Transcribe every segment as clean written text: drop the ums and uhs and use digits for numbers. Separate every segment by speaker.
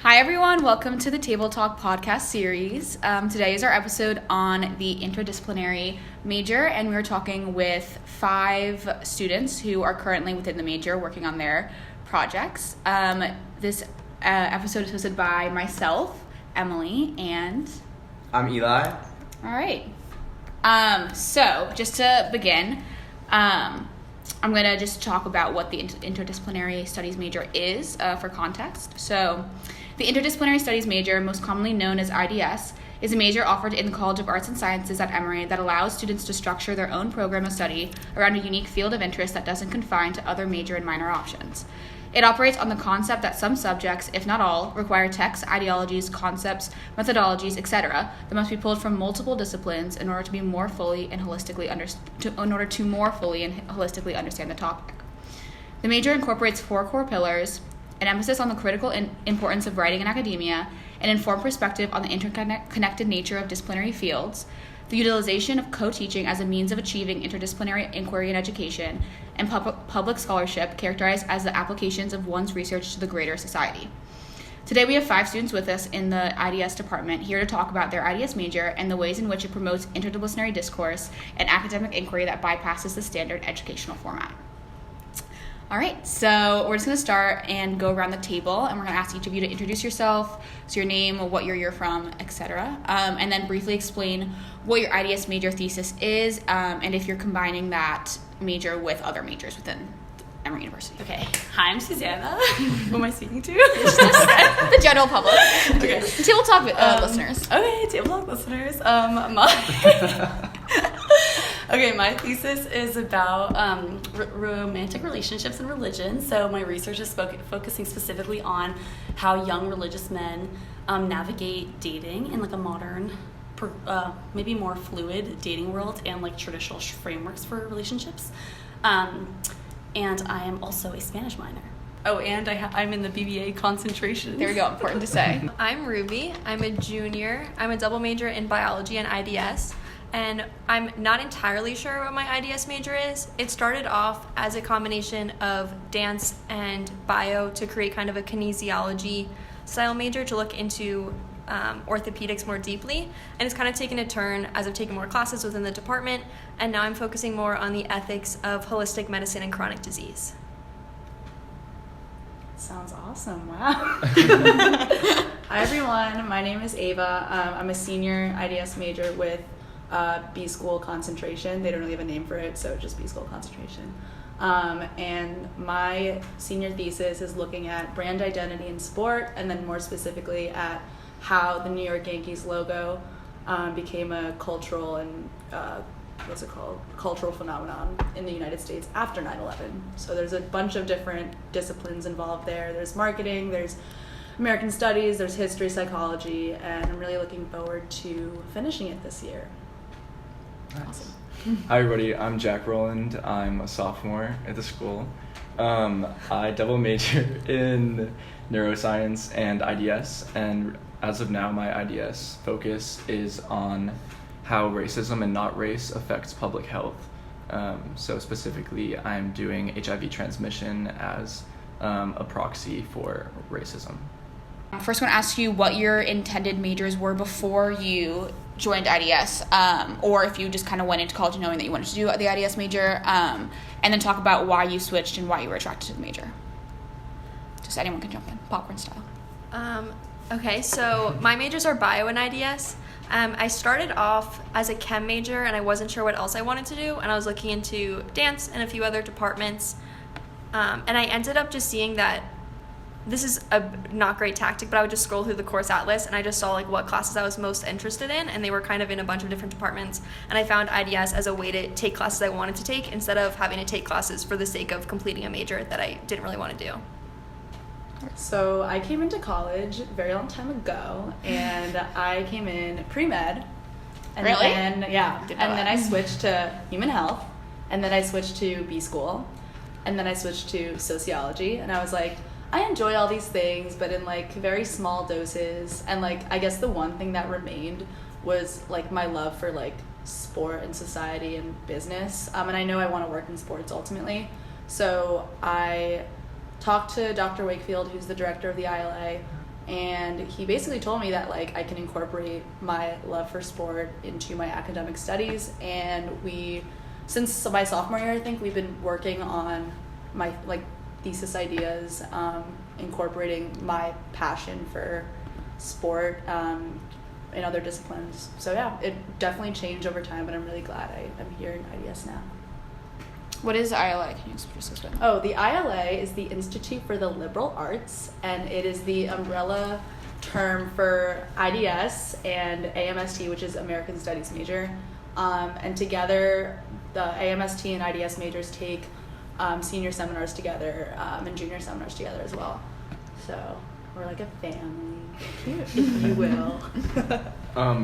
Speaker 1: Hi everyone, welcome to the TableTalk podcast series. Today is our episode on the interdisciplinary major, and we're talking with 5 students who are currently within the major working on their projects. This episode is hosted by myself, Emily, and...
Speaker 2: I'm Eli.
Speaker 1: All right. So just to begin, I'm going to just talk about what the Interdisciplinary Studies major is for context. So the Interdisciplinary Studies major, most commonly known as IDS, is a major offered in the College of Arts and Sciences at Emory that allows students to structure their own program of study around a unique field of interest that doesn't confine to other major and minor options. It operates on the concept that some subjects, if not all, require texts, ideologies, concepts, methodologies, etc., that must be pulled from multiple disciplines in order to more fully and holistically understand the topic. The major incorporates 4 core pillars: an emphasis on the critical importance of writing in academia, an informed perspective on the interconnected nature of disciplinary fields, the utilization of co-teaching as a means of achieving interdisciplinary inquiry in education, and public scholarship characterized as the applications of one's research to the greater society. Today we have 5 students with us in the IDS department here to talk about their IDS major and the ways in which it promotes interdisciplinary discourse and academic inquiry that bypasses the standard educational format. All right, so we're just going to start and go around the table, and we're going to ask each of you to introduce yourself, so your name, what year you're from, etc., and then briefly explain what your IDS major thesis is, and if you're combining that major with other majors within Emory University.
Speaker 3: Okay, hi, I'm Susanna. Who am I speaking to?
Speaker 1: The general public.
Speaker 3: Okay.
Speaker 1: TableTalk listeners.
Speaker 3: Okay, TableTalk listeners. My thesis is about romantic relationships and religion. So my research is focusing specifically on how young religious men navigate dating in like a modern, maybe more fluid dating world and like traditional frameworks for relationships. And I am also a Spanish minor. Oh, and I'm in the BBA concentration.
Speaker 1: There we go, important to say.
Speaker 4: I'm Ruby. I'm a junior. I'm a double major in biology and IDS. And I'm not entirely sure what my IDS major is. It started off as a combination of dance and bio to create kind of a kinesiology style major to look into orthopedics more deeply. And it's kind of taken a turn as I've taken more classes within the department. And now I'm focusing more on the ethics of holistic medicine and chronic disease.
Speaker 5: Sounds awesome. Wow. Hi, everyone. My name is Ava. I'm a senior IDS major with B School concentration. They don't really have a name for it, so just B School concentration. And my senior thesis is looking at brand identity in sport, and then more specifically at how the New York Yankees logo became a cultural and cultural phenomenon in the United States after 9/11. So there's a bunch of different disciplines involved there. There's marketing, there's American studies, there's history, psychology, and I'm really looking forward to finishing it this year.
Speaker 2: Nice.
Speaker 5: Awesome.
Speaker 2: Hi everybody, I'm Jack Rowland. I'm a sophomore at the school. I double major in neuroscience and IDS, and as of now my IDS focus is on how racism and not race affects public health. So specifically I'm doing HIV transmission as a proxy for racism.
Speaker 1: First, I want to ask you what your intended majors were before you joined IDS, or if you just kind of went into college knowing that you wanted to do the IDS major, and then talk about why you switched and why you were attracted to the major. Just anyone can jump in, popcorn style.
Speaker 4: Okay, so my majors are bio and IDS. I started off as a chem major, and I wasn't sure what else I wanted to do, and I was looking into dance and a few other departments, and I ended up just seeing that this is a not great tactic, but I would just scroll through the course atlas and I just saw like what classes I was most interested in, and they were kind of in a bunch of different departments, and I found IDS as a way to take classes I wanted to take instead of having to take classes for the sake of completing a major that I didn't really want to do.
Speaker 5: So I came into college a very long time ago, and I came in pre-med. And
Speaker 1: Really?
Speaker 5: Then, yeah. And then I switched to human health, and then I switched to B School, and then I switched to sociology, and I was like, I enjoy all these things, but in like very small doses. And like, I guess the one thing that remained was like my love for like sport and society and business. And I know I want to work in sports ultimately. So I talked to Dr. Wakefield, who's the director of the ILA, And he basically told me that like I can incorporate my love for sport into my academic studies. And since my sophomore year, I think we've been working on my like thesis ideas, incorporating my passion for sport in other disciplines. So yeah, it definitely changed over time, but I'm really glad I'm here in IDS now.
Speaker 1: What is ILA? Can you just explain that?
Speaker 5: Oh, the ILA is the Institute for the Liberal Arts, and it is the umbrella term for IDS and AMST, which is American Studies major. And together, the AMST and IDS majors take senior seminars together and junior seminars together as well. So we're like a family, if you will.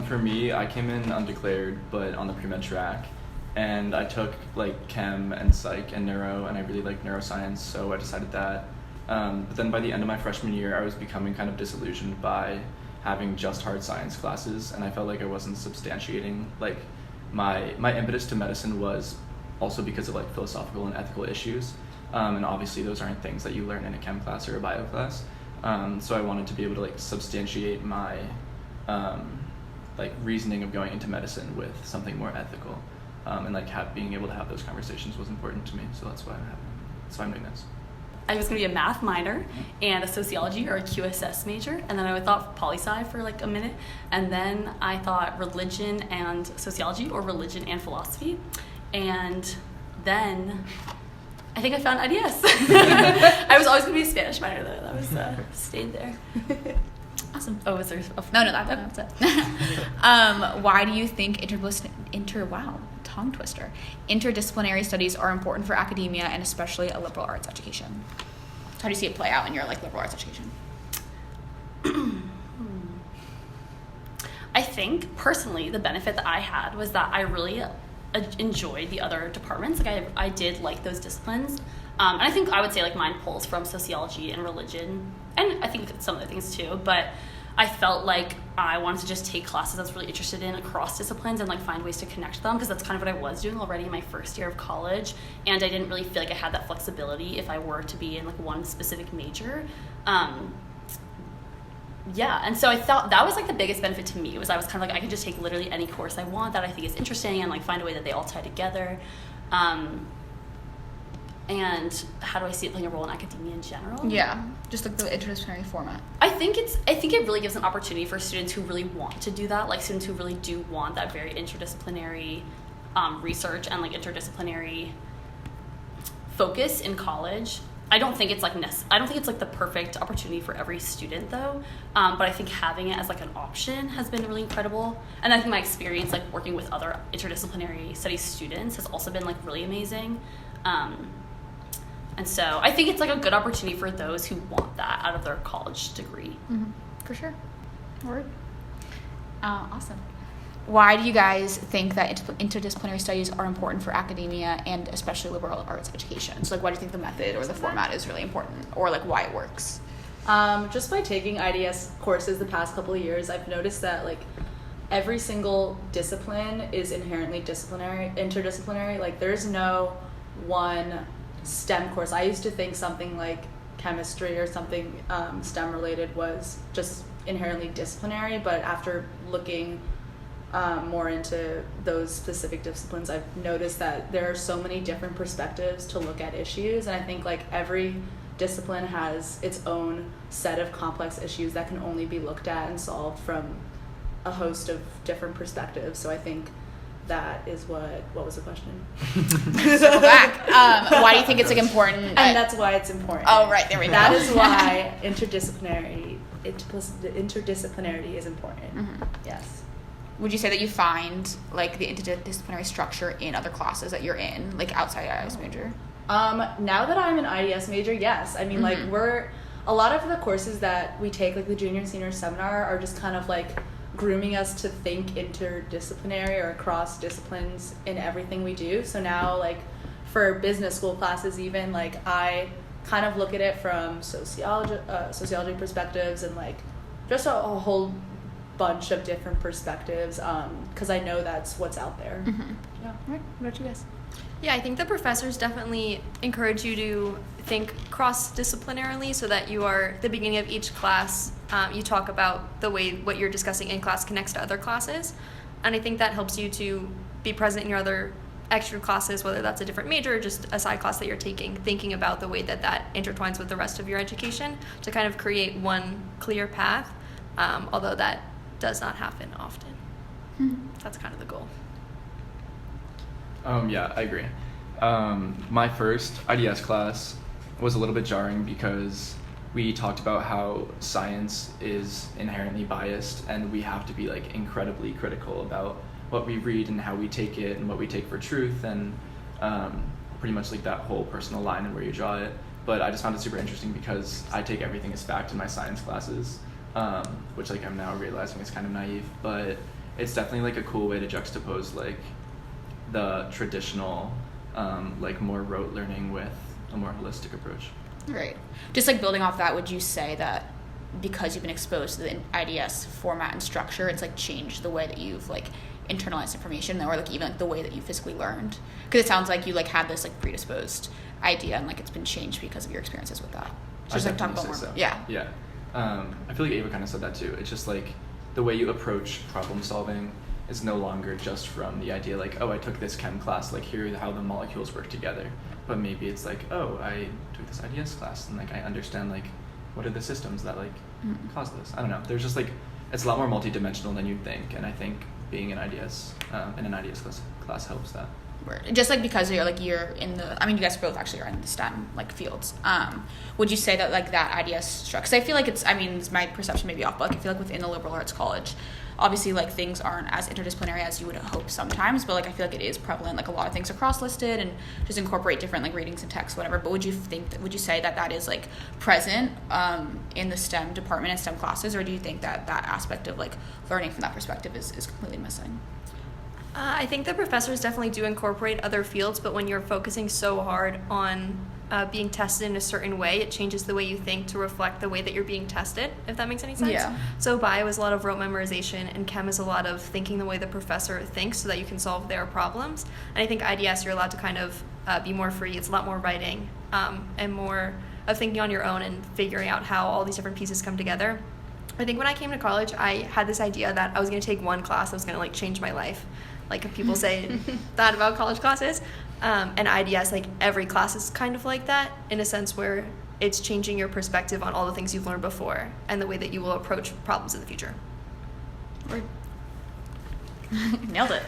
Speaker 2: For me, I came in undeclared, but on the pre-med track. And I took like chem and psych and neuro, and I really liked neuroscience, so I decided that. But then by the end of my freshman year, I was becoming kind of disillusioned by having just hard science classes, and I felt like I wasn't substantiating like my impetus to medicine was also because of like philosophical and ethical issues, and obviously those aren't things that you learn in a chem class or a bio class. So I wanted to be able to like substantiate my like reasoning of going into medicine with something more ethical. And like being able to have those conversations was important to me, so that's why I'm doing this.
Speaker 3: I was going to be a math minor and a sociology or a QSS major, and then I thought poli-sci for like a minute, and then I thought religion and sociology or religion and philosophy, and then I think I found IDS. I was always going to be a Spanish minor though. That was stayed there.
Speaker 1: Awesome.
Speaker 3: Oh, is there?
Speaker 1: No, that's it. Why do you think interdisciplinary studies are important for academia and especially a liberal arts education? How do you see it play out in your like liberal arts education?
Speaker 3: I think personally the benefit that I had was that I really enjoyed the other departments. Like I did like those disciplines. And I think I would say like mine pulls from sociology and religion, and I think some other things too, but I felt like I wanted to just take classes I was really interested in across disciplines and like find ways to connect them, because that's kind of what I was doing already in my first year of college, and I didn't really feel like I had that flexibility if I were to be in like one specific major. Yeah, and so I thought that was like the biggest benefit to me, was I was kind of like I could just take literally any course I want that I think is interesting and like find a way that they all tie together. And how do I see it playing a role in academia in general?
Speaker 1: Yeah, just like the interdisciplinary format.
Speaker 3: I think it really gives an opportunity for students who really want to do that, like students who really do want that very interdisciplinary research and like interdisciplinary focus in college. I don't think it's like the perfect opportunity for every student though, but I think having it as like an option has been really incredible. And I think my experience like working with other interdisciplinary studies students has also been like really amazing. And so I think it's like a good opportunity for those who want that out of their college degree.
Speaker 1: Mm-hmm. For sure. Word. Awesome. Why do you guys think that interdisciplinary studies are important for academia and especially liberal arts education? So like, why do you think the method or the format is really important, or like why it works?
Speaker 5: Just by taking IDS courses the past couple of years, I've noticed that like every single discipline is inherently interdisciplinary. Like there's no one STEM course. I used to think something like chemistry or something STEM related was just inherently disciplinary, but after looking more into those specific disciplines, I've noticed that there are so many different perspectives to look at issues, and I think like every discipline has its own set of complex issues that can only be looked at and solved from a host of different perspectives. So I think that is what was the question?
Speaker 1: Circle back. Why do you think it's like important?
Speaker 5: And that's why it's important.
Speaker 1: Oh, right, there we go.
Speaker 5: That is why interdisciplinarity is important.
Speaker 1: Mm-hmm.
Speaker 5: Yes.
Speaker 1: Would you say that you find like the interdisciplinary structure in other classes that you're in, like outside your IDS major?
Speaker 5: Now that I'm an IDS major, yes. I mean, like a lot of the courses that we take, like the junior and senior seminar, are just kind of like grooming us to think interdisciplinary or across disciplines in everything we do. So now, like for business school classes, even like I kind of look at it from sociology perspectives and like just a whole bunch of different perspectives, because I know that's what's out there.
Speaker 1: Mm-hmm. Yeah. Right. What about you guys?
Speaker 4: Yeah, I think the professors definitely encourage you to think cross-disciplinarily, so that you are, at the beginning of each class, you talk about the way what you're discussing in class connects to other classes. And I think that helps you to be present in your other extra classes, whether that's a different major or just a side class that you're taking, thinking about the way that that intertwines with the rest of your education to kind of create one clear path, although that does not happen often. That's kind of the goal.
Speaker 2: Yeah, I agree. My first IDS class was a little bit jarring because we talked about how science is inherently biased and we have to be like incredibly critical about what we read and how we take it and what we take for truth, and pretty much like that whole personal line and where you draw it. But I just found it super interesting because I take everything as fact in my science classes, which like I'm now realizing is kind of naive, but it's definitely like a cool way to juxtapose like the traditional like more rote learning with a more holistic approach.
Speaker 1: Right. Just like building off that, would you say that because you've been exposed to the IDS format and structure, it's like changed the way that you've like internalized information, or like even like the way that you physically learned? Because it sounds like you like had this like predisposed idea and like it's been changed because of your experiences with that. Just like talk about more.
Speaker 2: So.
Speaker 1: Yeah.
Speaker 2: Yeah. I feel like Ava kind of said that too. It's just like the way you approach problem solving is no longer just from the idea like, oh, I took this chem class, like here how the molecules work together. But maybe it's like, oh, I took this IDS class and like I understand like what are the systems that like cause this. I don't know. There's just like it's a lot more multidimensional than you'd think, and I think being in IDS in an IDS class helps that.
Speaker 1: Just like because you're in the, I mean, you guys both actually are in the STEM like fields. Would you say that like that IDS structure? Because I feel like it's my perception may be off, but like I feel like within the liberal arts college, obviously like things aren't as interdisciplinary as you would hope sometimes, but like I feel like it is prevalent. Like a lot of things are cross-listed and just incorporate different like readings and texts, whatever. But would you say that is like present in the STEM department and STEM classes, or do you think that aspect of like learning from that perspective is completely missing?
Speaker 4: I think the professors definitely do incorporate other fields, but when you're focusing so hard on being tested in a certain way, it changes the way you think to reflect the way that you're being tested, if that makes any sense.
Speaker 1: Yeah.
Speaker 4: So bio is a lot of rote memorization, and chem is a lot of thinking the way the professor thinks so that you can solve their problems. And I think IDS, you're allowed to kind of be more free. It's a lot more writing and more of thinking on your own and figuring out how all these different pieces come together. I think when I came to college, I had this idea that I was going to take one class that was going to like change my life. Like people say that about college classes. And IDS, like every class is kind of like that in a sense where it's changing your perspective on all the things you've learned before and the way that you will approach problems in the future.
Speaker 1: Nailed it.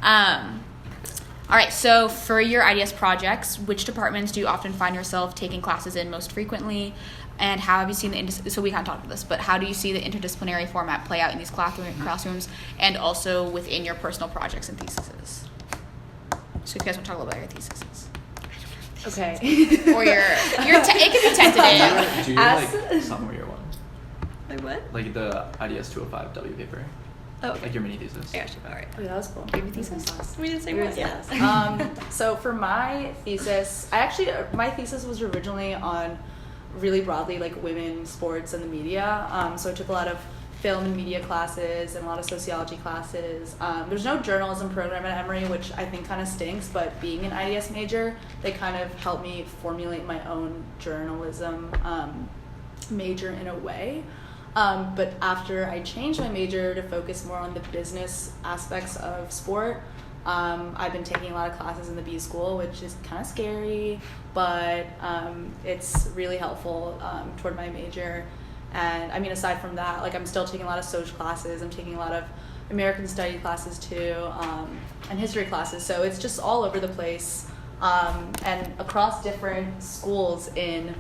Speaker 1: All right, so for your IDS projects, which departments do you often find yourself taking classes in most frequently? And how have you seen so we kind of talked about this, but how do you see the interdisciplinary format play out in these classrooms and also within your personal projects and theses? So if you guys want to talk a little about your theses.
Speaker 5: Okay.
Speaker 1: Or it can be tentative.
Speaker 2: Do you like sophomore year one?
Speaker 4: Like what?
Speaker 2: Like the IDS 205 W paper?
Speaker 4: Oh, okay.
Speaker 2: Like your mini thesis?
Speaker 4: Yeah, all right.
Speaker 5: Oh, that was cool.
Speaker 1: Your thesis?
Speaker 4: We did the same
Speaker 5: We
Speaker 4: one.
Speaker 5: were yes. So for my thesis, my thesis was originally on really broadly like women, sports, and the media. So I took a lot of film and media classes and a lot of sociology classes. There's no journalism program at Emory, which I think kind of stinks, but being an IDS major, they kind of helped me formulate my own journalism major in a way. But after I changed my major to focus more on the business aspects of sport, I've been taking a lot of classes in the B school, which is kind of scary, but it's really helpful toward my major. And I mean, aside from that, like I'm still taking a lot of social classes. I'm taking a lot of American study classes too, and history classes. So it's just all over the place and across different schools in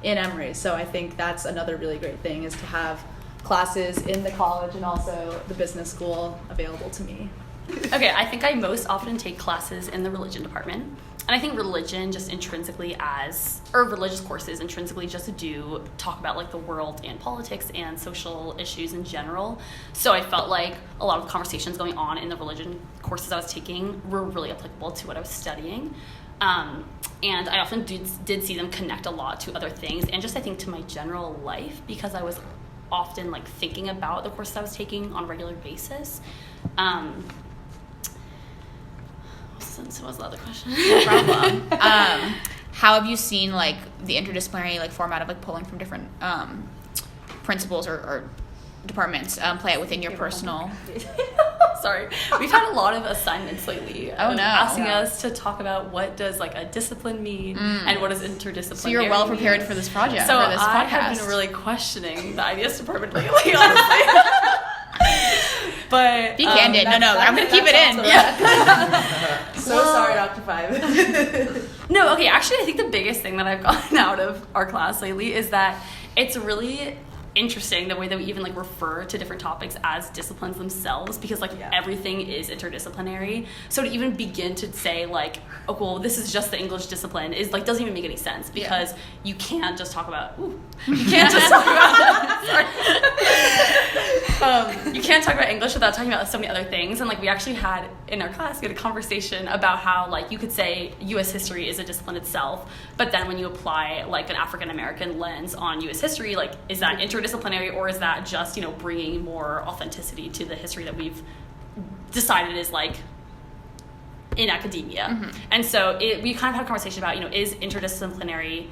Speaker 5: Emory. So I think that's another really great thing, is to have classes in the college and also the business school available to me.
Speaker 3: Okay, I think I most often take classes in the religion department. And I think religion just intrinsically religious courses intrinsically just do talk about like the world and politics and social issues in general. So I felt like a lot of the conversations going on in the religion courses I was taking were really applicable to what I was studying. And I often did see them connect a lot to other things and just I think to my general life, because I was often like thinking about the courses I was taking on a regular basis. What was the other question?
Speaker 1: No problem. How have you seen like the interdisciplinary like format of like pulling from different principals or departments play it within your personal.
Speaker 3: Sorry, we've had a lot of assignments lately.
Speaker 1: Oh, no.
Speaker 3: Asking us to talk about what does like a discipline mean and what does interdisciplinary.
Speaker 1: So you're well prepared
Speaker 3: mean.
Speaker 1: for this project.
Speaker 3: So
Speaker 1: for this
Speaker 3: I
Speaker 1: podcast.
Speaker 3: have been really questioning the IDS department lately, honestly. But
Speaker 1: Be candid. No, I'm gonna keep it in.
Speaker 3: Yeah.
Speaker 5: So sorry, Dr. Five.
Speaker 3: No, okay, actually I think the biggest thing that I've gotten out of our class lately is that it's really interesting the way that we even like refer to different topics as disciplines themselves, because like everything is interdisciplinary. So to even begin to say like, oh well, this is just the English discipline is like doesn't even make any sense, because you can't just talk about you can't just talk about you can't talk about English without talking about so many other things. And like we actually had in our class, we had a conversation about how like you could say US history is a discipline itself, but then when you apply like an African American lens on US history, like is that interdisciplinary, or is that just, you know, bringing more authenticity to the history that we've decided is like in academia? And so we kind of had a conversation about, you know, is interdisciplinary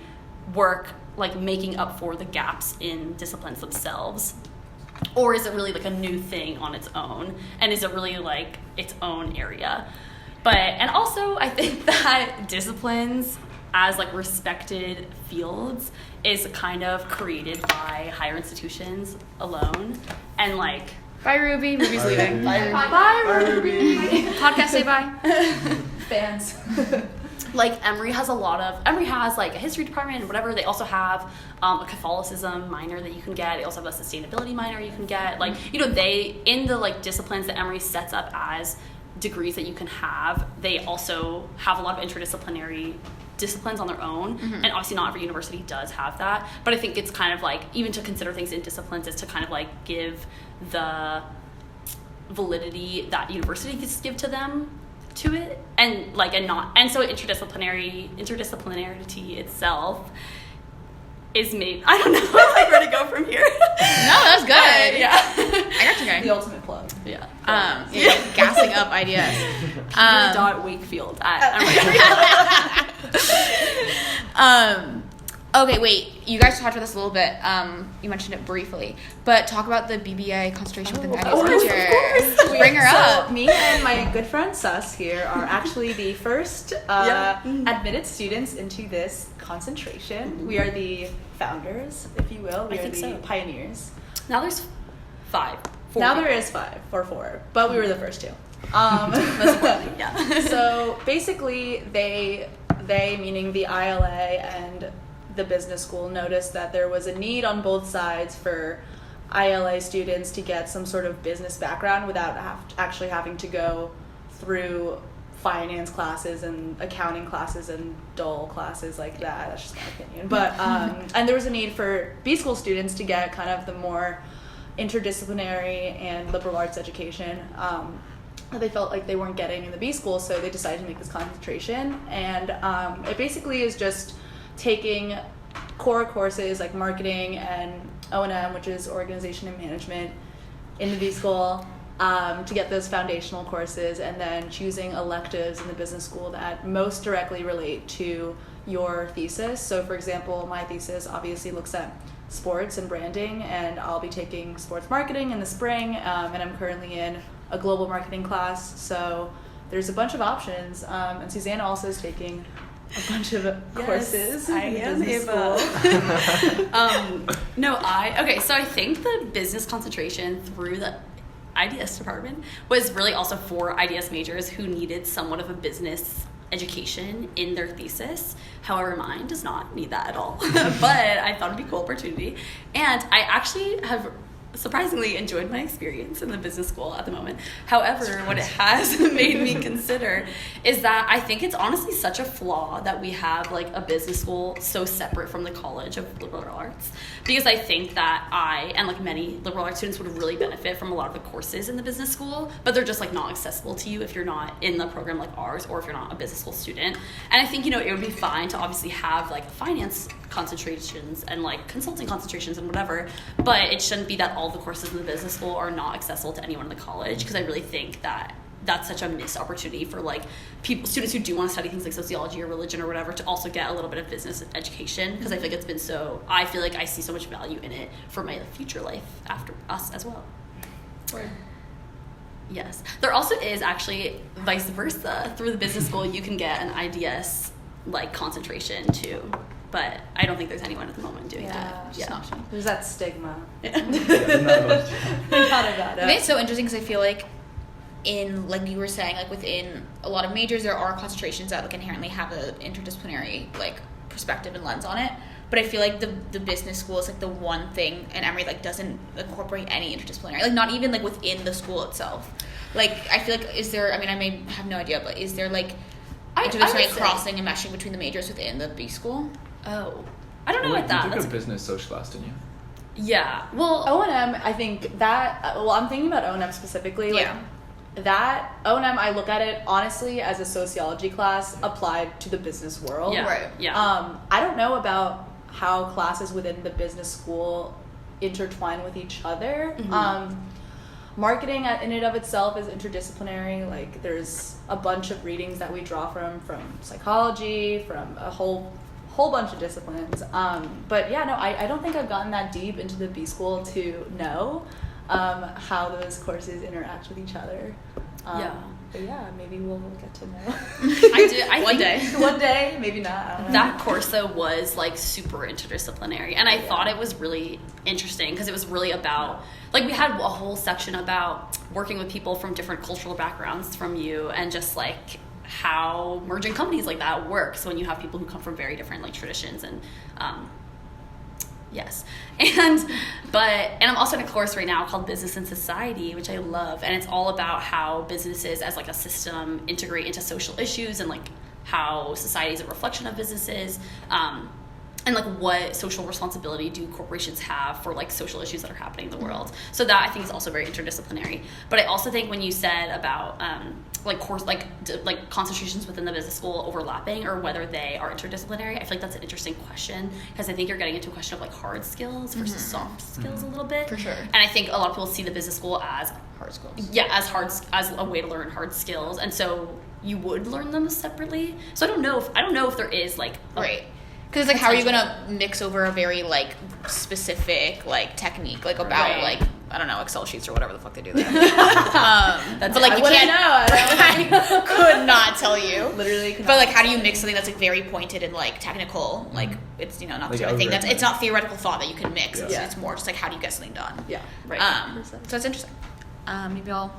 Speaker 3: work like making up for the gaps in disciplines themselves, or is it really like a new thing on its own, and is it really like its own area? But and also I think that disciplines as like respected fields is kind of created by higher institutions alone, and like
Speaker 1: Bye, Ruby. Ruby's leaving.
Speaker 5: Bye, Ruby.
Speaker 1: Podcast, say bye.
Speaker 5: Fans.
Speaker 3: like Emory has like a history department and whatever. They also have a Catholicism minor that you can get. They also have a sustainability minor you can get. Like, you know, they in the like disciplines that Emory sets up as degrees that you can have, they also have a lot of interdisciplinary disciplines on their own, and obviously not every university does have that, but I think it's kind of like even to consider things in disciplines is to kind of like give the validity that universities give to them to it, and like so interdisciplinarity itself is made, I don't know like where to go from here.
Speaker 1: No, that's good.
Speaker 3: Yeah.
Speaker 1: I got you going.
Speaker 5: The ultimate plug.
Speaker 3: Yeah.
Speaker 1: Gassing up ideas.
Speaker 3: Wakefield at
Speaker 1: Okay, wait. You guys talked about this a little bit. You mentioned it briefly, but talk about the BBA concentration within the IDS teacher. Bring her up.
Speaker 5: So me and my good friend Sus here are actually the first admitted students into this concentration. We are the founders, if you will. We are the pioneers.
Speaker 3: Now there's 5.
Speaker 5: Now there is 5 or 4, but we were the first 2.
Speaker 3: Yeah.
Speaker 5: So basically, they meaning the ILA and the business school, noticed that there was a need on both sides for ILA students to get some sort of business background without actually having to go through finance classes and accounting classes and dull classes like that. That's just my opinion. But and there was a need for B school students to get kind of the more interdisciplinary and liberal arts education that they felt like they weren't getting in the B school, so they decided to make this concentration. And it basically is just taking core courses like marketing and O&M, which is organization and management, in the B school to get those foundational courses, and then choosing electives in the business school that most directly relate to your thesis. So for example, my thesis obviously looks at sports and branding, and I'll be taking sports marketing in the spring, and I'm currently in a global marketing class, so there's a bunch of options, and Susanna also is taking a bunch of courses.
Speaker 3: I am Ava. So I think the business concentration through the IDS department was really also for IDS majors who needed somewhat of a business education in their thesis. However, mine does not need that at all. But I thought it'd be a cool opportunity. And I actually have surprisingly enjoyed my experience in the business school at the moment. However, what it has made me consider is that I think it's honestly such a flaw that we have like a business school so separate from the College of Liberal Arts, because I think that I and like many liberal arts students would really benefit from a lot of the courses in the business school, but they're just like not accessible to you if you're not in the program like ours, or if you're not a business school student. And I think, you know, it would be fine to obviously have like finance concentrations and like consulting concentrations and whatever, but it shouldn't be that all the courses in the business school are not accessible to anyone in the college, because I really think that that's such a missed opportunity for like students who do want to study things like sociology or religion or whatever to also get a little bit of business education, because I feel like it's been I feel like I see so much value in it for my future life after us as well.
Speaker 5: Word.
Speaker 3: Yes. There also is actually vice versa. Through the business school, you can get an IDS like concentration too. But I don't think there's anyone at the moment doing that.
Speaker 5: Yeah. There's that stigma.
Speaker 2: Yeah, not about
Speaker 5: Not about
Speaker 1: I think
Speaker 5: it.
Speaker 1: it's so interesting because I feel like in, like you were saying, like within a lot of majors, there are concentrations that like inherently have an interdisciplinary like perspective and lens on it. But I feel like the business school is like the one thing, and Emory like doesn't incorporate any interdisciplinary, like not even like within the school itself. Like I feel like is there? I mean, I may have no idea, but is there like interdisciplinary crossing and meshing between the majors within the B school?
Speaker 3: Oh, I don't know about that.
Speaker 2: You
Speaker 3: That's
Speaker 2: took a business social class, didn't you?
Speaker 3: yeah. Well,
Speaker 5: O&M, I think that, well, I'm thinking about O&M specifically. Like,
Speaker 1: Yeah.
Speaker 5: that O&M, I look at it honestly as a sociology class applied to the business world.
Speaker 3: yeah.
Speaker 1: Right.
Speaker 3: Yeah.
Speaker 5: I don't know about how classes within the business school intertwine with each other.
Speaker 3: Mhm.
Speaker 5: Marketing in and of itself is interdisciplinary. Like, there's a bunch of readings that we draw from psychology, from a whole bunch of disciplines. But yeah, no, I don't think I've gotten that deep into the B school to know how those courses interact with each other.
Speaker 3: Yeah.
Speaker 5: But yeah, maybe we'll get to know.
Speaker 3: I
Speaker 1: One
Speaker 3: think
Speaker 1: day.
Speaker 5: One day, maybe not. I don't know.
Speaker 3: that course though was like super interdisciplinary, and I thought it was really interesting because it was really about like we had a whole section about working with people from different cultural backgrounds from you, and just like how merging companies like that works when you have people who come from very different like traditions and yes. And I'm also in a course right now called Business and Society, which I love, and it's all about how businesses as like a system integrate into social issues, and like how society is a reflection of businesses, and like what social responsibility do corporations have for like social issues that are happening in the world. So that I think is also very interdisciplinary. But I also think when you said about like concentrations within the business school overlapping or whether they are interdisciplinary, I feel like that's an interesting question, because I think you're getting into a question of like hard skills versus soft skills a little bit.
Speaker 1: For sure.
Speaker 3: And I think a lot of people see the business school as
Speaker 1: Hard skills.
Speaker 3: yeah, as a way to learn hard skills, and so you would learn them separately. So I don't know if there is like
Speaker 1: Right. Because like, how are you gonna mix over a very like specific like technique, like about
Speaker 3: Right.
Speaker 1: like I don't know, Excel sheets or whatever the fuck they do there. But like you can't. I could not tell you.
Speaker 5: Literally could
Speaker 1: But
Speaker 5: not
Speaker 1: like, how do
Speaker 5: tell
Speaker 1: you mix something that's like very pointed and like technical? Like it's not
Speaker 2: Like
Speaker 1: the sort of thing that's
Speaker 2: algorithm.
Speaker 1: it's not theoretical thought that you can mix.
Speaker 2: Yeah.
Speaker 1: It's more just like how do you get something done.
Speaker 5: Yeah.
Speaker 3: Right.
Speaker 1: So that's interesting. Maybe I'll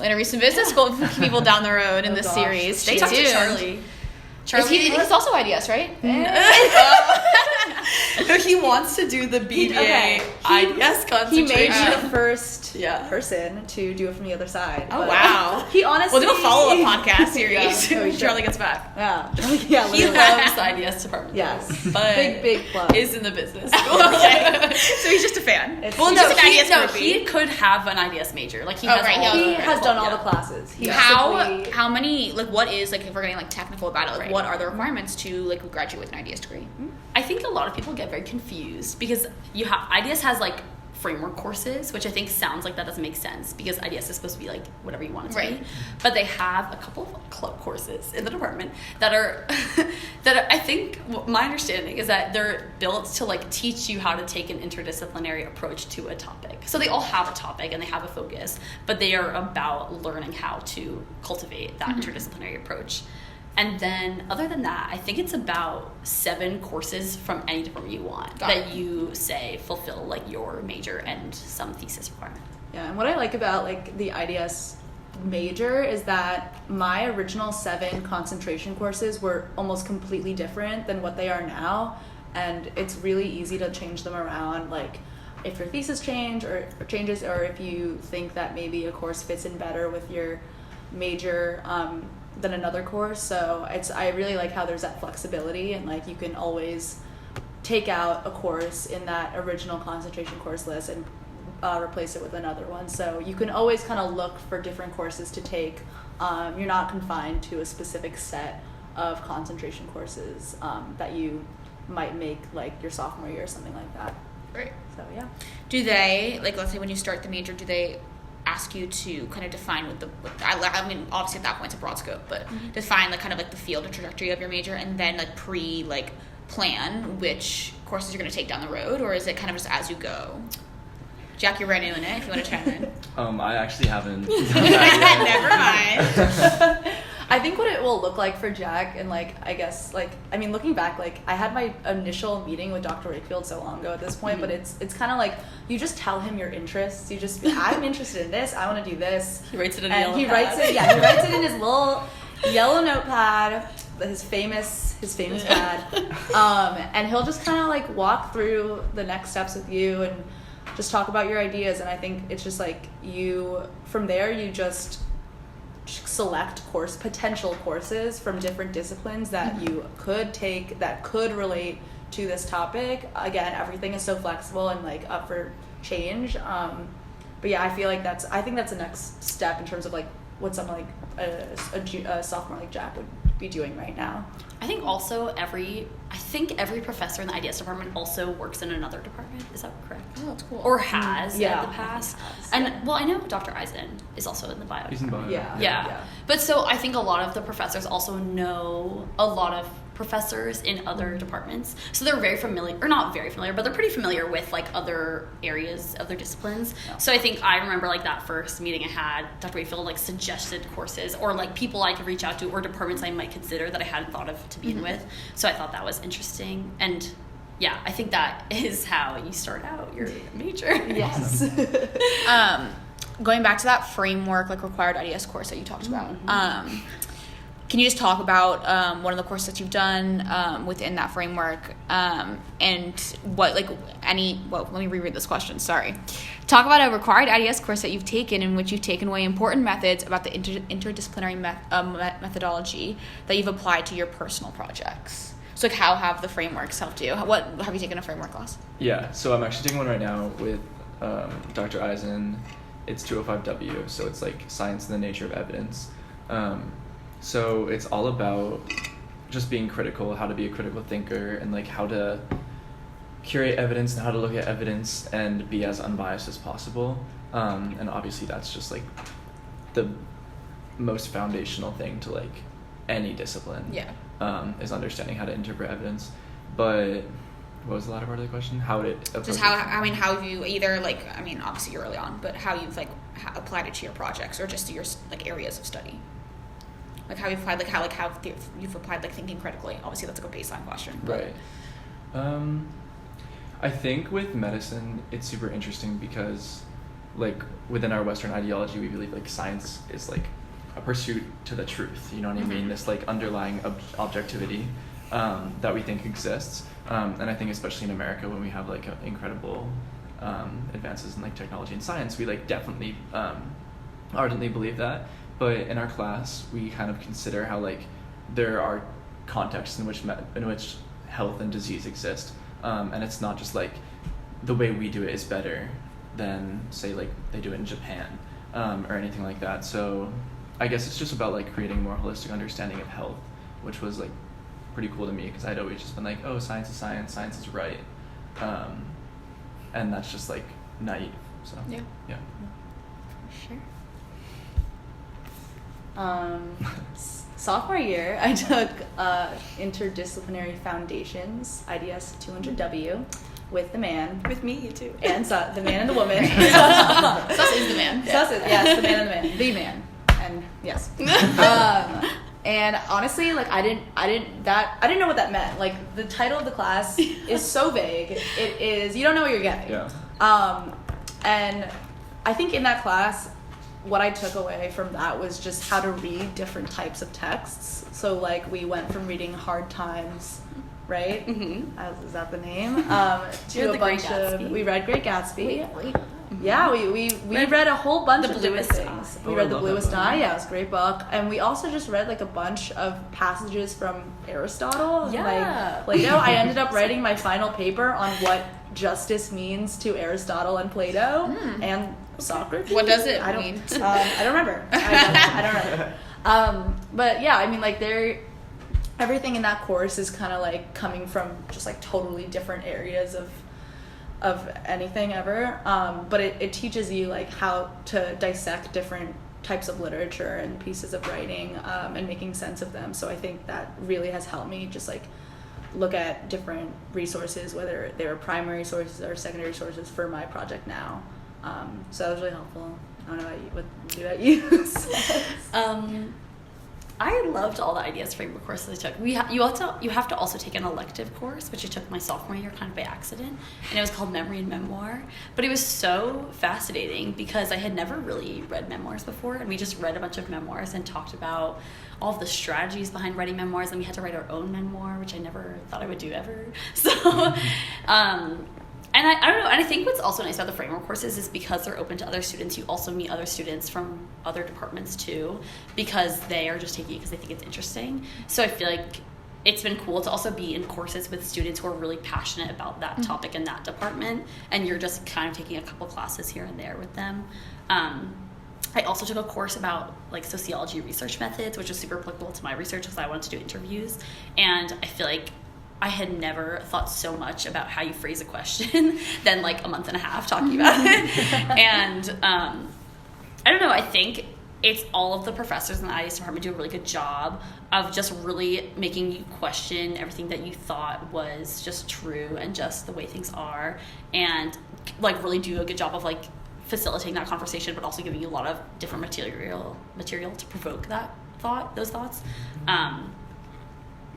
Speaker 1: interview some business school people down the road in
Speaker 5: Oh
Speaker 1: this
Speaker 5: gosh.
Speaker 1: series. Stay
Speaker 3: Talk to
Speaker 1: tuned.
Speaker 3: Charlie.
Speaker 1: He's also IDS, right?
Speaker 3: He wants to do the BBA
Speaker 5: okay.
Speaker 3: IDS
Speaker 5: He may be
Speaker 3: concentration.
Speaker 5: the first
Speaker 3: Yeah.
Speaker 5: person to do it from the other side.
Speaker 1: Oh,
Speaker 5: but
Speaker 1: wow.
Speaker 5: He honestly.
Speaker 1: We'll do a follow-up podcast series
Speaker 5: Yeah. Oh, we
Speaker 1: when
Speaker 5: should.
Speaker 1: Charlie gets back.
Speaker 5: Yeah. Yeah.
Speaker 3: He
Speaker 5: Literally.
Speaker 3: loves the IDS department.
Speaker 5: Yes.
Speaker 3: But
Speaker 5: Big plug.
Speaker 3: is in the business school.
Speaker 1: Okay. So he's just a fan.
Speaker 5: It's-
Speaker 3: Well,
Speaker 1: He's
Speaker 3: no,
Speaker 1: just an IDS groupie.
Speaker 3: he could have an IDS major. Like he
Speaker 1: Oh,
Speaker 3: has
Speaker 1: right,
Speaker 3: all
Speaker 1: he
Speaker 5: He
Speaker 3: the-
Speaker 5: has done all
Speaker 3: yeah.
Speaker 5: the classes. He
Speaker 1: How
Speaker 5: simply-
Speaker 1: many like what is like if we're getting like technical about it, like
Speaker 3: Right.
Speaker 1: what are the requirements to like graduate with an IDS degree?
Speaker 3: I think a lot of people get very confused because IDS has like framework courses, which I think sounds like that doesn't make sense because IDS is supposed to be like whatever you want it to
Speaker 1: Right.
Speaker 3: be. But they have a couple of club courses in the department that are I think my understanding is that they're built to like teach you how to take an interdisciplinary approach to a topic. So they all have a topic and they have a focus, but they are about learning how to cultivate that interdisciplinary approach. And then, other than that, I think it's about 7 courses from any department you want
Speaker 1: Got
Speaker 3: that you say fulfill like your major and some thesis requirement.
Speaker 5: Yeah, and what I like about like the IDS major is that my original 7 concentration courses were almost completely different than what they are now, and it's really easy to change them around. Like if your thesis changes, or if you think that maybe a course fits in better with your major than another course. So I really like how there's that flexibility, and like you can always take out a course in that original concentration course list and replace it with another one. So you can always kind of look for different courses to take. You're not confined to a specific set of concentration courses that you might make like your sophomore year or something like that.
Speaker 1: Right.
Speaker 5: So yeah.
Speaker 1: Do they like let's say when you start the major, do they ask you to kind of define I mean, obviously at that point it's a broad scope, but define like kind of like the field and trajectory of your major, and then like plan which courses you're going to take down the road, or is it kind of just as you go? Jack, you're right in it if you want to chime in.
Speaker 2: I actually haven't done that
Speaker 1: Never mind.
Speaker 5: I think what it will look like for Jack, and I guess looking back, I had my initial meeting with Dr. Wakefield so long ago at this point, but it's kind of like you just tell him your interests. You just I'm interested in this. I want to do this.
Speaker 3: He writes it in
Speaker 5: and
Speaker 3: a yellow
Speaker 5: he
Speaker 3: pad.
Speaker 5: writes it. Yeah, he writes it in his little yellow notepad, his famous pad, and he'll just kind of walk through the next steps with you and just talk about your ideas. And I think it's just from there you just select potential courses from different disciplines that you could take that could relate to this topic. Again, everything is so flexible and up for change. But yeah, I think that's the next step in terms of what someone a sophomore like Jack would be doing right now.
Speaker 3: I think also every professor in the IDS department also works in another department. Is that correct?
Speaker 1: Oh, that's cool.
Speaker 3: Or has in
Speaker 5: Yeah.
Speaker 3: the past.
Speaker 5: Has,
Speaker 3: and
Speaker 5: yeah.
Speaker 3: well, I know Dr. Eisen is also in the bio.
Speaker 2: He's in bio.
Speaker 3: Yeah. But so I think a lot of the professors also know a lot of professors in other departments. So they're very familiar, or not very familiar, but they're pretty familiar with other areas, other disciplines.
Speaker 5: Yeah.
Speaker 3: So I think I remember that first meeting I had, Dr. Wakefield suggested courses or people I could reach out to or departments I might consider that I hadn't thought of to begin with. So I thought that was interesting. And yeah, I think that is how you start out your major.
Speaker 5: Yes.
Speaker 1: Going back to that framework, required IDS course that you talked about, can you just talk about one of the courses that you've done within that framework, and what let me reread this question, sorry. Talk about a required IDS course that you've taken in which you've taken away important methods about the interdisciplinary methodology that you've applied to your personal projects. So how have the frameworks helped you? What have you taken a framework class?
Speaker 2: Yeah, so I'm actually taking one right now with Dr. Eisen. It's 205W, so it's science and the nature of evidence. So it's all about just being critical, how to be a critical thinker, and how to curate evidence and how to look at evidence and be as unbiased as possible. And obviously that's just the most foundational thing to any discipline.
Speaker 1: Yeah.
Speaker 2: Is understanding how to interpret evidence. But what was the latter part of the question? How did it
Speaker 1: Just how have you either obviously you're early on, but how you've applied it to your projects or just to your areas of study? How you've applied how you've applied thinking critically. Obviously that's a good baseline question.
Speaker 2: Right. I think with medicine it's super interesting because within our Western ideology we believe science is a pursuit to the truth, you know what I mean? This underlying objectivity that we think exists, and I think especially in America when we have incredible advances in technology and science, we definitely ardently believe that. But in our class we kind of consider how there are contexts in which health and disease exist, and it's not just the way we do it is better than say they do it in Japan, or anything like that. So I guess it's just about creating a more holistic understanding of health, which was pretty cool to me because I'd always just been oh, science is science, science is right, and that's just naive. So yeah.
Speaker 1: Sure.
Speaker 5: Sophomore year, I took Interdisciplinary Foundations, IDS 200W, with the man.
Speaker 3: With me too.
Speaker 5: And the man and the woman.
Speaker 1: Sus is the man.
Speaker 5: Sus is, yes, the man and the man. The man. And yes. And honestly, I didn't know what that meant. The title of the class is so vague. It is, you don't know what you're getting.
Speaker 2: Yeah.
Speaker 5: And I think in that class, what I took away from that was just how to read different types of texts. So we went from reading Hard Times, right? Mm-hmm. Is that the name? To a bunch of, we read Great Gatsby. Yeah, we read a whole bunch of different things. We read The Bluest Eye. Yeah, it was a great book. And we also just read a bunch of passages from Aristotle.
Speaker 3: Yeah.
Speaker 5: Plato. I ended up writing my final paper on what justice means to Aristotle and Plato and Socrates.
Speaker 1: What does it
Speaker 5: mean?
Speaker 1: mean?
Speaker 5: I don't remember. I don't remember. But yeah, everything in that course is kind of coming from just totally different areas of anything ever, but it teaches you like how to dissect different types of literature and pieces of writing, and making sense of them. So I think that really has helped me just like look at different resources, whether they were primary sources or secondary sources for my project now. So that was really helpful. I don't know what about you?
Speaker 3: I loved all the IDS framework courses I took. You have to also take an elective course, which I took my sophomore year kind of by accident, and it was called Memory and Memoir. But it was so fascinating because I had never really read memoirs before, and we just read a bunch of memoirs and talked about all of the strategies behind writing memoirs, and we had to write our own memoir, which I never thought I would do ever. So, and I don't know, and I think what's also nice about the framework courses is because they're open to other students, you also meet other students from other departments too, because they are just taking it because they think it's interesting. So I feel like it's been cool to also be in courses with students who are really passionate about that topic in that department, and you're just kind of taking a couple classes here and there with them. I also took a course about like sociology research methods, which was super applicable to my research because I wanted to do interviews, and I feel like I had never thought so much about how you phrase a question than like a month and a half talking about it. And I don't know, I think it's all of the professors in the IDS department do a really good job of just really making you question everything that you thought was just true and just the way things are, and like really do a good job of like facilitating that conversation, but also giving you a lot of different material to provoke those thoughts.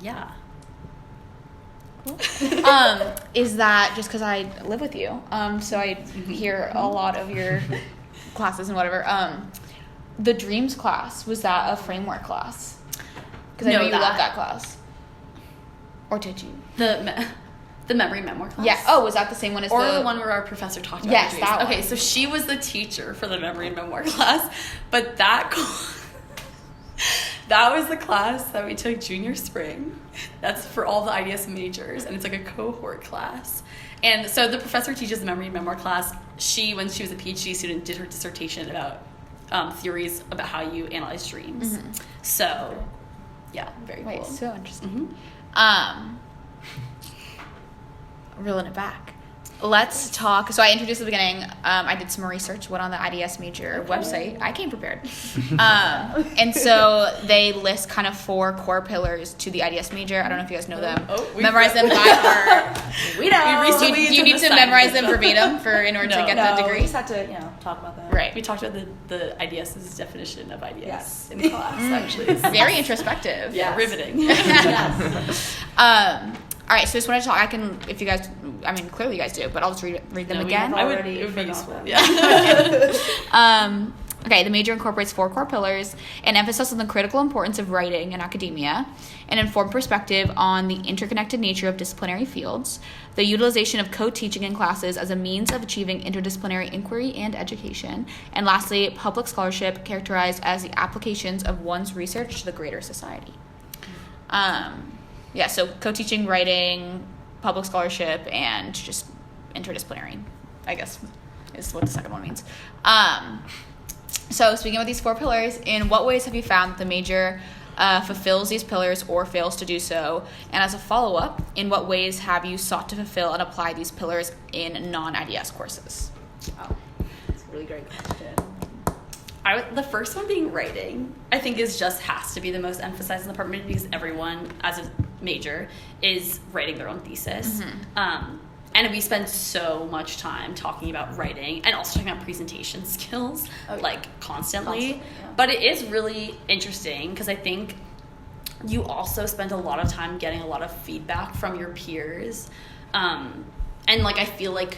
Speaker 3: Yeah.
Speaker 1: Cool. Is that just because I live with you? So I hear a lot of your classes and whatever. The Dreams class, was that a framework class? Because I know you love that class. Or did you?
Speaker 3: The memory memoir class?
Speaker 1: Yeah. Oh, was that the same one as
Speaker 3: the one where our professor talked about
Speaker 1: yes,
Speaker 3: dreams?
Speaker 1: That one.
Speaker 3: Okay, so she was the teacher for the memory and memoir class, but that was the class that we took junior spring. That's for all the IDS majors, and it's like a cohort class. And so the professor teaches the memory and memoir class. She, when she was a PhD student, did her dissertation about theories about how you analyze dreams. Mm-hmm. So, yeah, very cool.
Speaker 1: Wait, so interesting.
Speaker 3: Mm-hmm.
Speaker 1: Reeling it back. Let's talk. So I introduced at the beginning, I did some research, went on the IDS major website. I came prepared. And so they list kind of 4 core pillars to the IDS major. I don't know if you guys know them. Memorize them by heart.
Speaker 5: We know.
Speaker 1: You need to memorize them verbatim in order to get the degree?
Speaker 5: We just have to, talk about that.
Speaker 1: Right.
Speaker 3: We talked about the IDS's definition of IDS in class, actually.
Speaker 1: It's very introspective.
Speaker 3: Yeah, riveting.
Speaker 5: Yes.
Speaker 1: All right, so just want to talk. I can, if you guys, I mean, clearly you guys do, but I'll just read them again.
Speaker 3: It would be useful. Yeah.
Speaker 1: Okay, the major incorporates 4 core pillars, an emphasis on the critical importance of writing in academia, an informed perspective on the interconnected nature of disciplinary fields, the utilization of co-teaching in classes as a means of achieving interdisciplinary inquiry and education, and lastly, public scholarship characterized as the applications of one's research to the greater society. Yeah, so co-teaching, writing, public scholarship, and just interdisciplinary, I guess, is what the second one means. So speaking of these 4 pillars, in what ways have you found that the major fulfills these pillars or fails to do so? And as a follow-up, in what ways have you sought to fulfill and apply these pillars in non-IDS courses?
Speaker 5: Oh, that's a really great question.
Speaker 3: The first one being writing, I think has to be the most emphasized in the department because everyone, as a major, is writing their own thesis. Mm-hmm. And we spend so much time talking about writing and also talking about presentation skills, constantly. Yeah. But it is really interesting because I think you also spend a lot of time getting a lot of feedback from your peers. And I feel like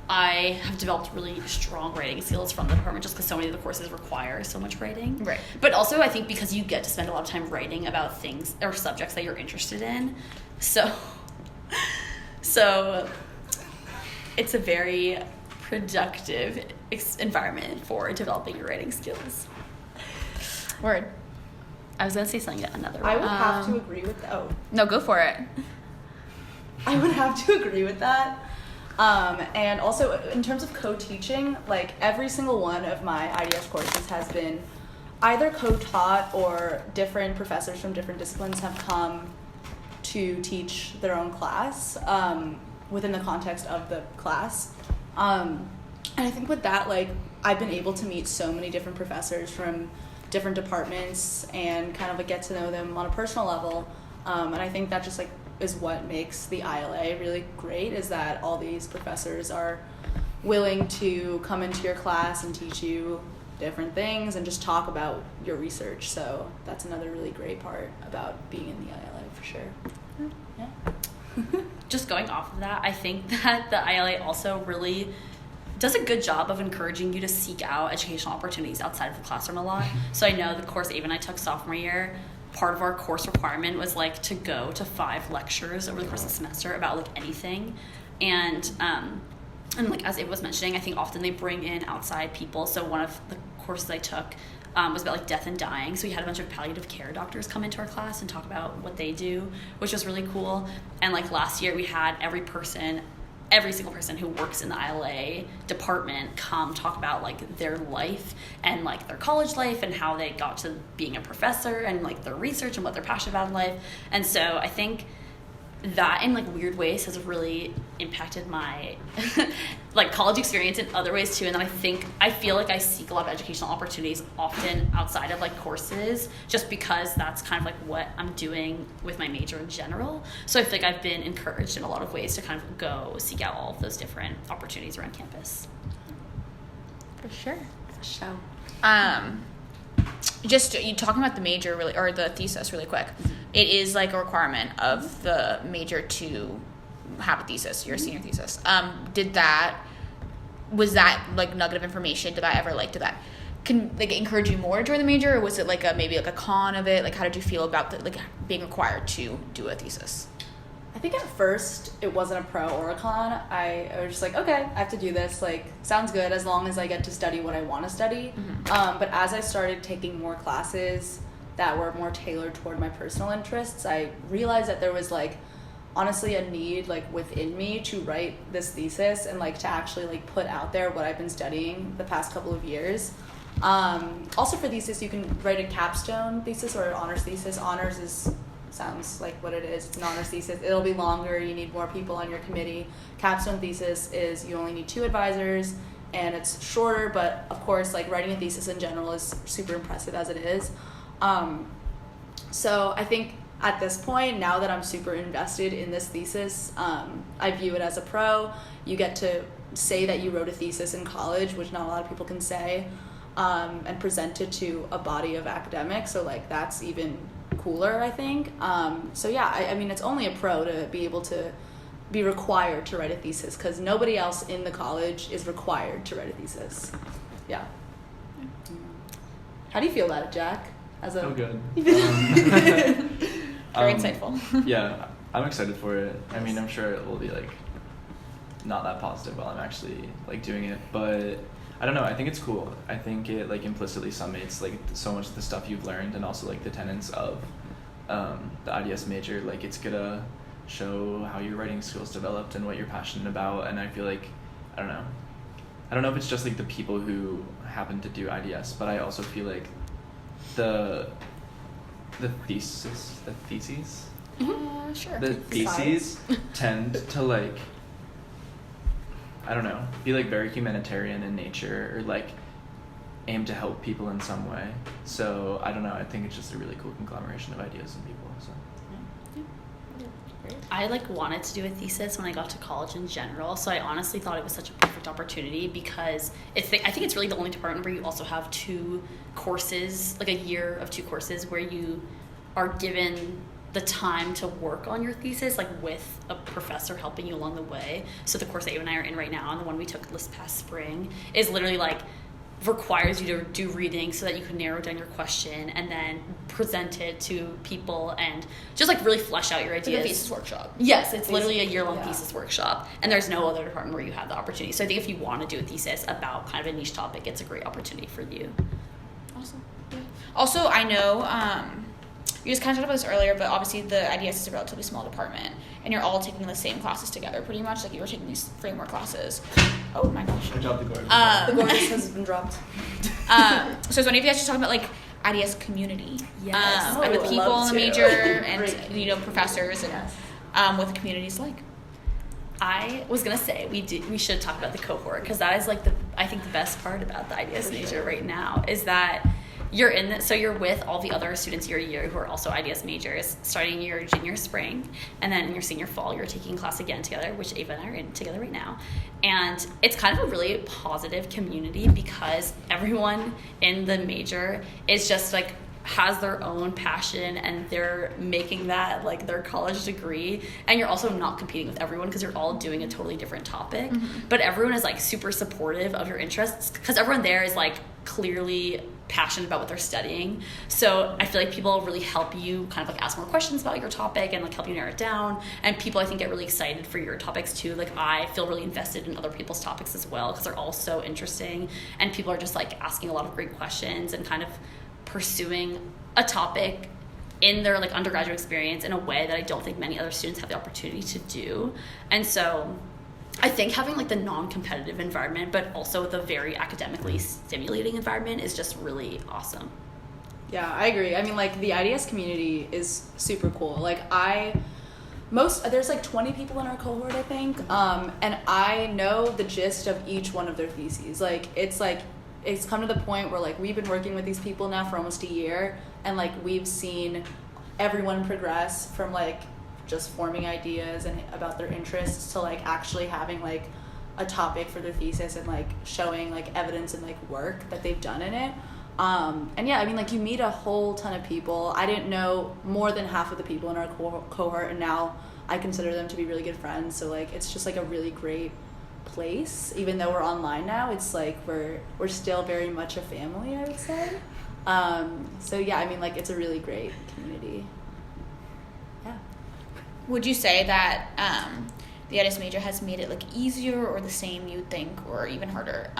Speaker 3: I have developed really strong writing skills from the department just because so many of the courses require so much writing.
Speaker 1: Right.
Speaker 3: But also I think because you get to spend a lot of time writing about things or subjects that you're interested in. So it's a very productive environment for developing your writing skills.
Speaker 1: Word.
Speaker 3: I was going to say something another way.
Speaker 5: I would have to agree with that. Oh.
Speaker 1: No, go for it.
Speaker 5: I would have to agree with that. And also, in terms of co-teaching, every single one of my IDS courses has been either co-taught or different professors from different disciplines have come to teach their own class, within the context of the class. And I think with that, like, I've been able to meet so many different professors from different departments and kind of like get to know them on a personal level. And I think that just like is what makes the ILA really great, is that all these professors are willing to come into your class and teach you different things and just talk about your research. So that's another really great part about being in the ILA for sure. Yeah.
Speaker 3: Just going off of that, I think that the ILA also really does a good job of encouraging you to seek out educational opportunities outside of the classroom a lot. So I know the course Ava and I took sophomore year, part of our course requirement was like to go to 5 lectures over the course of the semester about like anything. And like as Ava was mentioning, I think often they bring in outside people. So one of the courses I took was about like death and dying. So we had a bunch of palliative care doctors come into our class and talk about what they do, which was really cool. And like last year we had every single person who works in the ILA department come talk about like their life and like their college life and how they got to being a professor and like their research and what they're passionate about in life. And so I think that in like weird ways has really impacted my like college experience in other ways too. And then I feel like I seek a lot of educational opportunities often outside of like courses, just because that's kind of like what I'm doing with my major in general. So I feel like I've been encouraged in a lot of ways to kind of go seek out all of those different opportunities around campus.
Speaker 1: For sure.
Speaker 3: So
Speaker 1: just you talking about the major really, or the thesis really quick. It is like a requirement of the major to have a thesis, your senior thesis. Was that like nugget of information? Did that encourage you more to join the major, or was it like maybe a con of it? Like, how did you feel about being required to do a thesis?
Speaker 5: I think at first it wasn't a pro or a con. I was just like, okay, I have to do this. Like, sounds good as long as I get to study what I want to study. Mm-hmm. But as I started taking more classes that were more tailored toward my personal interests, I realized that there was like honestly a need like within me to write this thesis and like to actually like put out there what I've been studying the past couple of years. Also for thesis, you can write a capstone thesis or an honors thesis. Honors sounds like what it is. It's an honors thesis. It'll be longer. You need more people on your committee. Capstone thesis is you only need 2 advisors, and it's shorter, but of course, like writing a thesis in general is super impressive as it is. So I think at this point, now that I'm super invested in this thesis, I view it as a pro. You get to say that you wrote a thesis in college, which not a lot of people can say, and present it to a body of academics. So like that's even cooler, I think. So yeah, I mean, it's only a pro to be able to be required to write a thesis, because nobody else in the college is required to write a thesis. Yeah. How do you feel about it, Jack?
Speaker 2: Oh, good.
Speaker 1: Very insightful.
Speaker 2: Yeah, I'm excited for it. I mean, I'm sure it will be like not that positive while I'm actually like doing it, but I don't know. I think it's cool. I think it like implicitly summates like so much of the stuff you've learned, and also like the tenets of the IDS major. Like it's gonna show how your writing skills developed and what you're passionate about. And I feel like I don't know if it's just like the people who happen to do IDS, but I also feel like the theses
Speaker 1: Sure.
Speaker 2: the theses tend to like I don't know, be like very humanitarian in nature, or like aim to help people in some way. So I don't know, I think it's just a really cool conglomeration of ideas and people. So
Speaker 3: I like wanted to do a thesis when I got to college in general, so I honestly thought it was such a perfect opportunity, because I think it's really the only department where you also have 2 courses, like a year of 2 courses where you are given the time to work on your thesis, like with a professor helping you along the way. So the course that Ava and I are in right now, and the one we took this past spring, is literally like requires you to do reading so that you can narrow down your question and then present it to people and just like really flesh out your ideas.
Speaker 1: It's like a thesis workshop.
Speaker 3: Yes, it's literally a year-long thesis workshop, and there's no other department where you have the opportunity. So I think if you want to do a thesis about kind of a niche topic, it's a great opportunity for you.
Speaker 1: Awesome. Yeah. Also, I know you just kind of talked about this earlier, but obviously the IDS is a relatively small department, and you're all taking the same classes together pretty much. Like you were taking these framework classes. Oh my gosh.
Speaker 2: I dropped the gorgeous.
Speaker 5: The gorgeous has been dropped.
Speaker 1: So I was wondering if you guys should talk about like IDS community.
Speaker 3: Yes.
Speaker 1: And the people in the major and
Speaker 5: Great.
Speaker 1: professors and
Speaker 5: Yes.
Speaker 1: What the community is like.
Speaker 3: I was gonna say we should talk about the cohort, because that is like I think the best part about the IDS major right now is that you're you're with all the other students your year who are also IDS majors, starting your junior spring, and then in your senior fall you're taking class again together, which Ava and I are in together right now. And it's kind of a really positive community because everyone in the major is just like has their own passion and they're making that like their college degree, and you're also not competing with everyone because you're all doing a totally different topic. But everyone is like super supportive of your interests because everyone there is like clearly passionate about what they're studying. So I feel like people really help you kind of like ask more questions about your topic and like help you narrow it down. And people I think get really excited for your topics too. Like I feel really invested in other people's topics as well because they're all so interesting, and people are just like asking a lot of great questions and kind of pursuing a topic in their like undergraduate experience in a way that I don't think many other students have the opportunity to do. And so I think having like the non-competitive environment but also the very academically stimulating environment is just really awesome.
Speaker 5: Yeah, I agree. I mean, like the IDS community is super cool. Like there's like 20 people in our cohort, I think, and I know the gist of each one of their theses. Like it's come to the point where like we've been working with these people now for almost a year, and like we've seen everyone progress from like just forming ideas and about their interests to like actually having like a topic for their thesis and like showing like evidence and like work that they've done in it. And yeah, I mean, like you meet a whole ton of people. I didn't know more than half of the people in our cohort, and now I consider them to be really good friends. So like it's just like a really great place. Even though we're online now, it's like we're still very much a family, I would say. So yeah, I mean, like it's a really great community. Yeah.
Speaker 1: Would you say that the IDS major has made it like easier or the same, you'd think, or even harder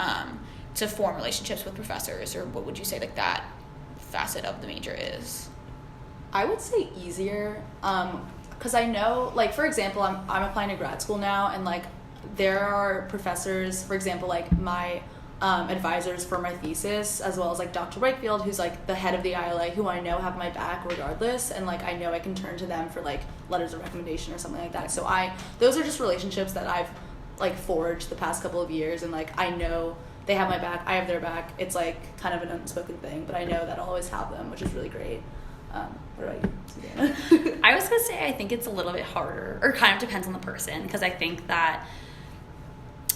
Speaker 1: to form relationships with professors, or what would you say like that facet of the major is?
Speaker 5: I would say easier, because I know, like for example, I'm applying to grad school now, and like there are professors, for example, like my advisors for my thesis, as well as like Dr. Wakefield, who's like the head of the ILA, who I know have my back regardless, and like I know I can turn to them for like letters of recommendation or something like that. So those are just relationships that I've like forged the past couple of years, and like I know they have my back, I have their back. It's like kind of an unspoken thing, but I know that I'll always have them, which is really great. What about you?
Speaker 3: I was gonna say I think it's a little bit harder, or kind of depends on the person, because I think that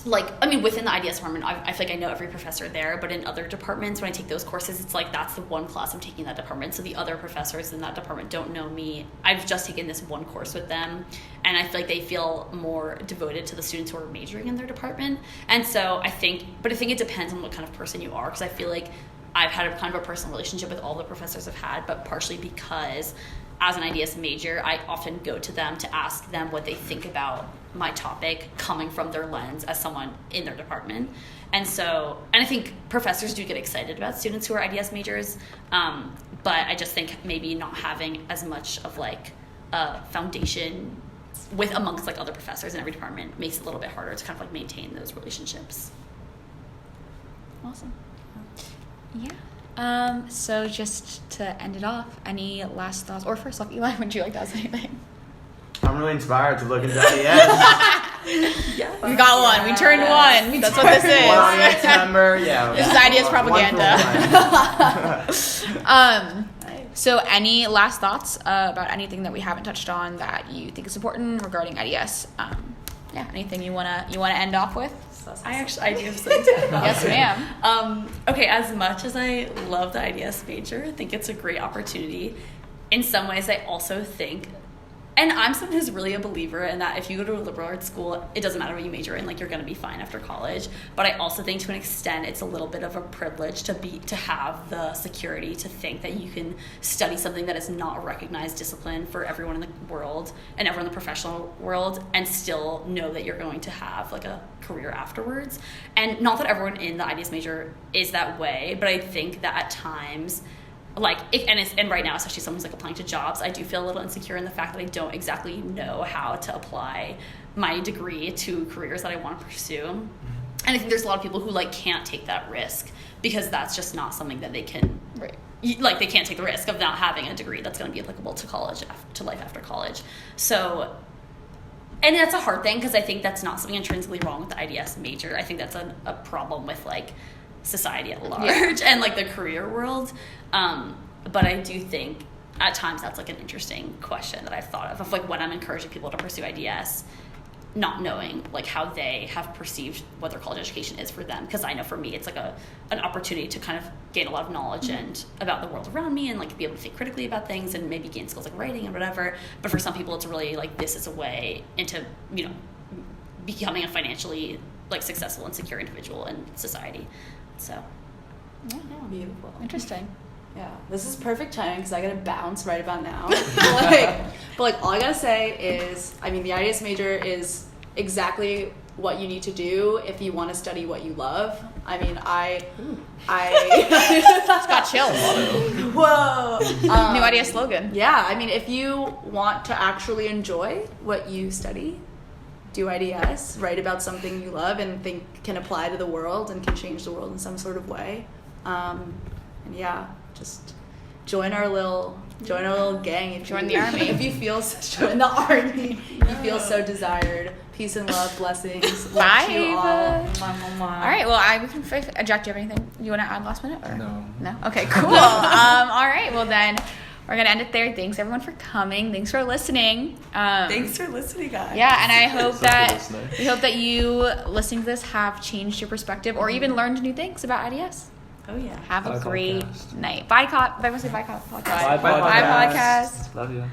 Speaker 3: within the IDS department, I feel like I know every professor there, but in other departments, when I take those courses, it's like that's the one class I'm taking in that department, so the other professors in that department don't know me. I've just taken this one course with them, and I feel like they feel more devoted to the students who are majoring in their department. And so I think it depends on what kind of person you are, because I feel like I've had a kind of a personal relationship with all the professors I've had, but partially because as an IDS major, I often go to them to ask them what they think about my topic coming from their lens as someone in their department. And I think professors do get excited about students who are IDS majors, but I just think maybe not having as much of like a foundation amongst like other professors in every department makes it a little bit harder to kind of like maintain those relationships.
Speaker 1: Awesome. Yeah. So just to end it off, any last thoughts? Or first off, Eli, would you like to ask anything?
Speaker 6: I'm really inspired to look into IDS.
Speaker 3: Yeah.
Speaker 1: We got one. We turned one. That's what this is.
Speaker 6: One audience member. Yeah.
Speaker 1: This is IDS propaganda. So any last thoughts about anything that we haven't touched on that you think is important regarding IDS? Anything you wanna end off with?
Speaker 3: I do have something to add.
Speaker 1: Yes, ma'am.
Speaker 3: Okay, as much as I love the IDS major, I think it's a great opportunity. In some ways, I also think, and I'm someone who's really a believer in that if you go to a liberal arts school, it doesn't matter what you major in, like you're going to be fine after college. But I also think to an extent, it's a little bit of a privilege to have the security to think that you can study something that is not a recognized discipline for everyone in the world and everyone in the professional world, and still know that you're going to have like a career afterwards. And not that everyone in the IDS major is that way, but I think that at times, and right now, especially someone who's like applying to jobs, I do feel a little insecure in the fact that I don't exactly know how to apply my degree to careers that I want to pursue. And I think there's a lot of people who like can't take that risk because that's just not something that they can,
Speaker 1: Right.
Speaker 3: Like they can't take the risk of not having a degree that's going to be applicable to college, to life after college. So And that's a hard thing because I think that's not something intrinsically wrong with the IDS major. I think that's a problem with like society at large and like the career world. But I do think at times that's like an interesting question that I've thought of like when I'm encouraging people to pursue IDS, not knowing like how they have perceived what their college education is for them. Because I know for me it's like an opportunity to kind of gain a lot of knowledge and about the world around me and like be able to think critically about things and maybe gain skills like writing and whatever. But for some people it's really like this is a way into, you know, becoming a financially like successful and secure individual in society. So
Speaker 1: Yeah.
Speaker 5: Beautiful.
Speaker 1: Interesting.
Speaker 5: Yeah, this is perfect timing because I gotta bounce right about now. but all I gotta say is, I mean, the IDS major is exactly what you need to do if you want to study what you love. I mean, I
Speaker 1: It's got chills.
Speaker 5: whoa.
Speaker 1: New idea slogan.
Speaker 5: Yeah, I mean, if you want to actually enjoy what you study, do IDS, write about something you love and think can apply to the world and can change the world in some sort of way. And yeah, just join our little gang. If
Speaker 1: Join
Speaker 5: you,
Speaker 1: the army.
Speaker 5: If you feel join the army, you feel so desired. Peace and love, blessings. Love to you all.
Speaker 1: Bye.
Speaker 5: Mwah, mwah, mwah.
Speaker 1: All right. Well, we can Jack, do you have anything you want to add last minute? Or?
Speaker 2: No.
Speaker 1: No. Okay. Cool. All right. Well, then we're gonna end it there. Thanks everyone for coming. Thanks for listening.
Speaker 3: Thanks for listening, guys.
Speaker 1: Yeah, and I hope
Speaker 2: Such a
Speaker 1: that
Speaker 2: listener.
Speaker 1: we hope that you listening to this have changed your perspective or even learned new things about IDS.
Speaker 3: Oh yeah.
Speaker 1: Have a
Speaker 2: Bye,
Speaker 1: great
Speaker 2: podcast.
Speaker 1: night. Bye, podcast. Bye, podcast.
Speaker 2: Bye,
Speaker 1: Bye, podcast.
Speaker 2: Love you.